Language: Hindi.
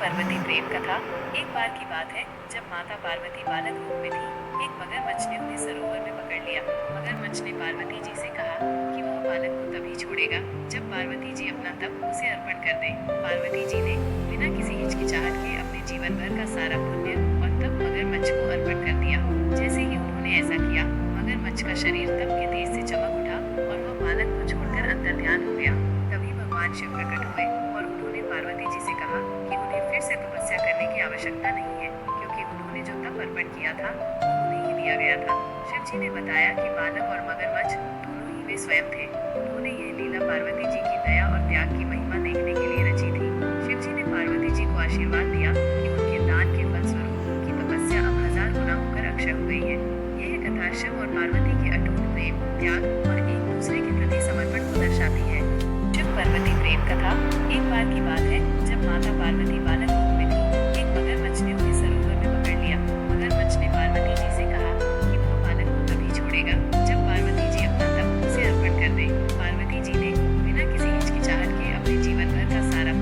पार्वती प्रेम कथा। एक बार की बात है जब माता पार्वती बालक रूप में थी। एक मगरमच्छ ने उन्हें सरोवर में पकड़ लिया। मगरमच्छ ने पार्वती जी से कहा कि वह बालक को तभी छोड़ेगा जब पार्वती जी अपना तप उसे अर्पण कर दें। पार्वती जी ने बिना किसी हिचकिचाहट के अपने जीवन भर का सारा पुण्य और तप मगरमच्छ को अर्पण कर दिया। जैसे ही उन्होंने ऐसा किया, मगरमच्छ का शरीर तप के तेज से चमक उठा और वह बालक को छोड़कर अंतर ध्यान हो गया। तभी भगवान शिव प्रकट हुए और उन्होंने पार्वती जी से कहा कि उन्हें फिर से तपस्या करने की आवश्यकता नहीं है, क्योंकि उन्होंने जो तप अर्पण किया था वो उन्हें ही दिया गया था। शिव जी ने बताया कि बालक और मगरमच्छ दोनों ही वे स्वयं थे। उन्होंने यह लीला पार्वती जी की दया और त्याग की महिमा देखने के लिए रची थी। शिव जी ने पार्वती जी को आशीर्वाद दिया कि उनके दान के फलस्वरूप उनकी तपस्या अब 1000 गुना होकर अक्षय हो गई है। यह कथा शिव और पार्वती के अटूट प्रेम, त्याग और एक दूसरे के प्रति समर्पण को दर्शाती है। शिव पार्वती प्रेम कथा। एक बार की बात है जब माता पार्वती बालक रूप में थी। एक मगरमच्छ ने उन्हें सरोवर में पकड़ लिया। मगरमच्छ ने पार्वती जी से कहा कि वह बालक को तभी छोड़ेगा जब पार्वती जी अपना तप उसे अर्पण कर दें। पार्वती जी ने बिना किसी हिचकिचाहट के अपने जीवन भर का सारा